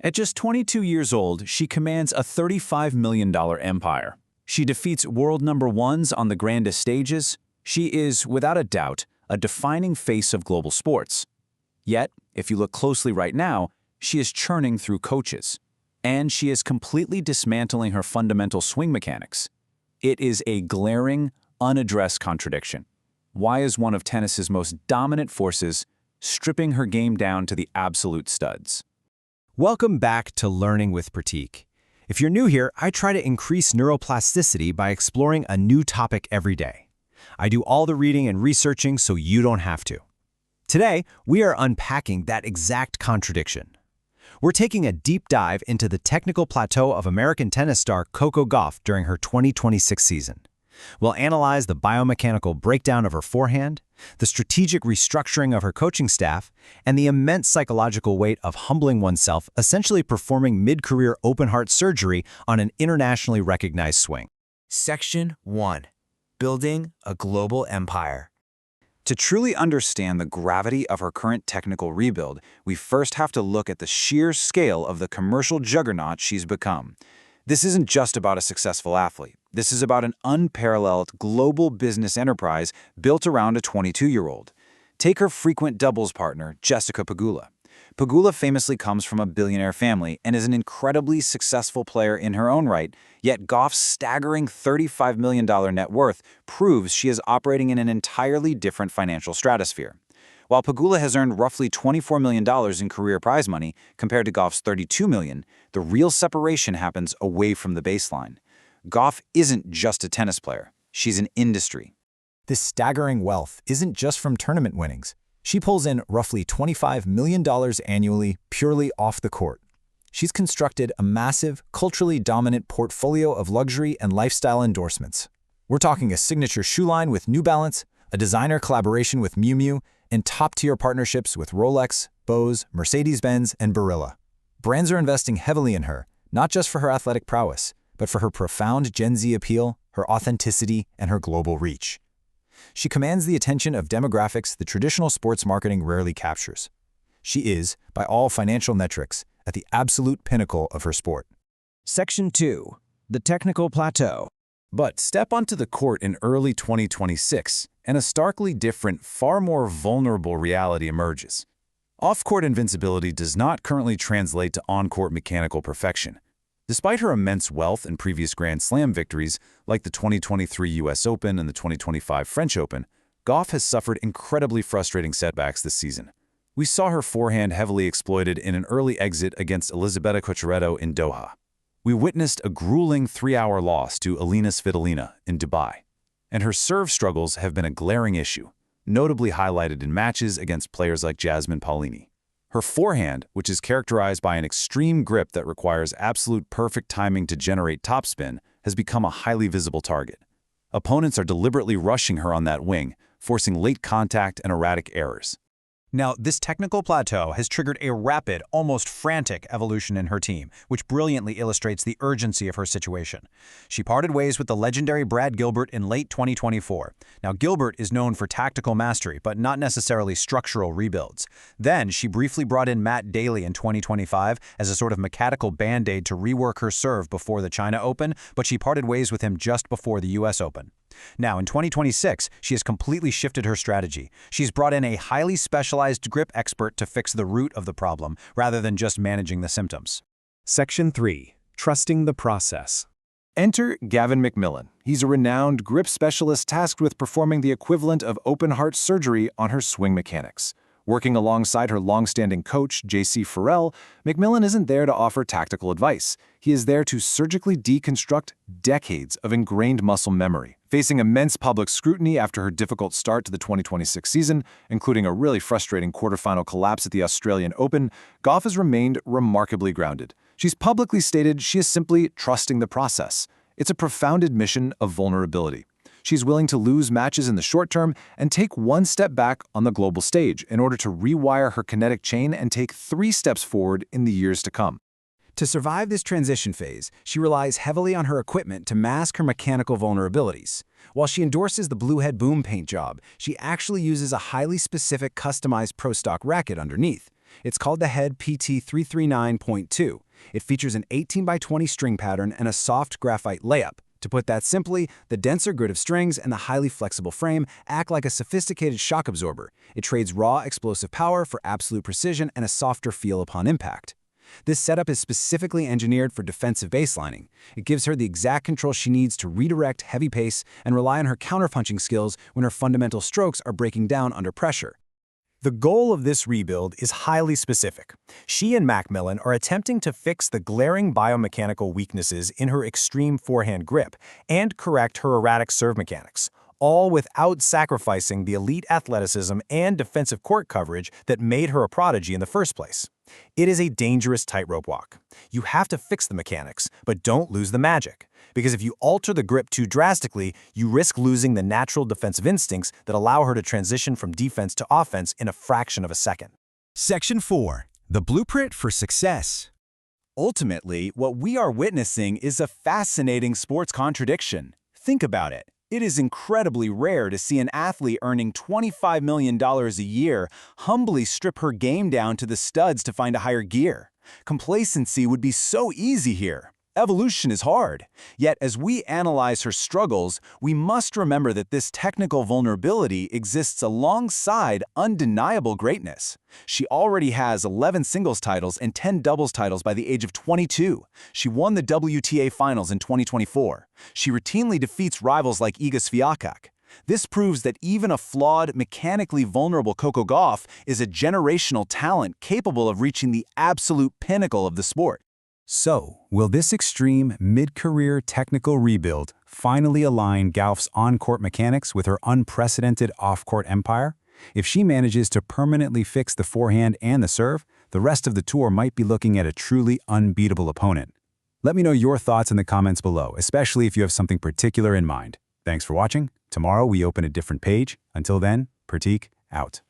At just 22 years old, she commands a $35 million empire. She defeats world number ones on the grandest stages. She is, without a doubt, a defining face of global sports. Yet, if you look closely right now, she is churning through coaches. And she is completely dismantling her fundamental swing mechanics. It is a glaring, unaddressed contradiction. Why is one of tennis's most dominant forces stripping her game down to the absolute studs? Welcome back to Learning with Pratik. If you're new here, I try to increase neuroplasticity by exploring a new topic every day. I do all the reading and researching so you don't have to. Today, we are unpacking that exact contradiction. We're taking a deep dive into the technical plateau of American tennis star Coco Gauff during her 2026 season. We'll analyze the biomechanical breakdown of her forehand, the strategic restructuring of her coaching staff, and the immense psychological weight of humbling oneself, essentially performing mid-career open-heart surgery on an internationally recognized swing. Section 1. Building a Global Empire. To truly understand the gravity of her current technical rebuild, we first have to look at the sheer scale of the commercial juggernaut she's become. This isn't just about a successful athlete. This is about an unparalleled global business enterprise built around a 22-year-old. Take her frequent doubles partner, Jessica Pegula. Pegula famously comes from a billionaire family and is an incredibly successful player in her own right, yet Gauff's staggering $35 million net worth proves she is operating in an entirely different financial stratosphere. While Pegula has earned roughly $24 million in career prize money compared to Gauff's $32 million, the real separation happens away from the baseline. Gauff isn't just a tennis player. She's an industry. This staggering wealth isn't just from tournament winnings. She pulls in roughly $25 million annually purely off the court. She's constructed a massive, culturally dominant portfolio of luxury and lifestyle endorsements. We're talking a signature shoe line with New Balance, a designer collaboration with Miu Miu, and top-tier partnerships with Rolex, Bose, Mercedes-Benz, and Barilla. Brands are investing heavily in her, not just for her athletic prowess, but for her profound Gen Z appeal, her authenticity, and her global reach. She commands the attention of demographics the traditional sports marketing rarely captures. She is, by all financial metrics, at the absolute pinnacle of her sport. Section 2. The technical plateau. But step onto the court in early 2026, and a starkly different, far more vulnerable reality emerges. Off-court invincibility does not currently translate to on-court mechanical perfection. Despite her immense wealth and previous Grand Slam victories, like the 2023 US Open and the 2025 French Open, Gauff has suffered incredibly frustrating setbacks this season. We saw her forehand heavily exploited in an early exit against Elisabetta Cocciaretto in Doha. We witnessed a grueling 3-hour loss to Elina Svitolina in Dubai. And her serve struggles have been a glaring issue, notably highlighted in matches against players like Jasmine Paolini. Her forehand, which is characterized by an extreme grip that requires absolute perfect timing to generate topspin, has become a highly visible target. Opponents are deliberately rushing her on that wing, forcing late contact and erratic errors. Now, this technical plateau has triggered a rapid, almost frantic evolution in her team, which brilliantly illustrates the urgency of her situation. She parted ways with the legendary Brad Gilbert in late 2024. Now, Gilbert is known for tactical mastery, but not necessarily structural rebuilds. Then, she briefly brought in Matt Daly in 2025 as a sort of mechanical band-aid to rework her serve before the China Open, but she parted ways with him just before the US Open. Now, in 2026, she has completely shifted her strategy. She's brought in a highly specialized grip expert to fix the root of the problem, rather than just managing the symptoms. Section 3. Trusting the process. Enter Gavin McMillan. He's a renowned grip specialist tasked with performing the equivalent of open-heart surgery on her swing mechanics. Working alongside her long-standing coach, J.C. Farrell, McMillan isn't there to offer tactical advice. He is there to surgically deconstruct decades of ingrained muscle memory. Facing immense public scrutiny after her difficult start to the 2026 season, including a really frustrating quarterfinal collapse at the Australian Open, Gauff has remained remarkably grounded. She's publicly stated she is simply trusting the process. It's a profound admission of vulnerability. She's willing to lose matches in the short term and take one step back on the global stage in order to rewire her kinetic chain and take 3 steps forward in the years to come. To survive this transition phase, she relies heavily on her equipment to mask her mechanical vulnerabilities. While she endorses the Bluehead Boom paint job, she actually uses a highly specific customized pro stock racket underneath. It's called the Head PT339.2. It features an 18 by 20 string pattern and a soft graphite layup. To put that simply, the denser grid of strings and the highly flexible frame act like a sophisticated shock absorber. It trades raw, explosive power for absolute precision and a softer feel upon impact. This setup is specifically engineered for defensive baselining. It gives her the exact control she needs to redirect heavy pace and rely on her counterpunching skills when her fundamental strokes are breaking down under pressure. The goal of this rebuild is highly specific. She and Macmillan are attempting to fix the glaring biomechanical weaknesses in her extreme forehand grip and correct her erratic serve mechanics, all without sacrificing the elite athleticism and defensive court coverage that made her a prodigy in the first place. It is a dangerous tightrope walk. You have to fix the mechanics, but don't lose the magic. Because if you alter the grip too drastically, you risk losing the natural defensive instincts that allow her to transition from defense to offense in a fraction of a second. Section 4. The Blueprint for Success. Ultimately, what we are witnessing is a fascinating sports contradiction. Think about it. It is incredibly rare to see an athlete earning $25 million a year humbly strip her game down to the studs to find a higher gear. Complacency would be so easy here. Evolution is hard. Yet, as we analyze her struggles, we must remember that this technical vulnerability exists alongside undeniable greatness. She already has 11 singles titles and 10 doubles titles by the age of 22. She won the WTA Finals in 2024. She routinely defeats rivals like Iga Swiatek. This proves that even a flawed, mechanically vulnerable Coco Gauff is a generational talent capable of reaching the absolute pinnacle of the sport. So, will this extreme, mid-career technical rebuild finally align Gauff's on-court mechanics with her unprecedented off-court empire? If she manages to permanently fix the forehand and the serve, the rest of the tour might be looking at a truly unbeatable opponent. Let me know your thoughts in the comments below, especially if you have something particular in mind. Thanks for watching. Tomorrow we open a different page. Until then, Pratik, out.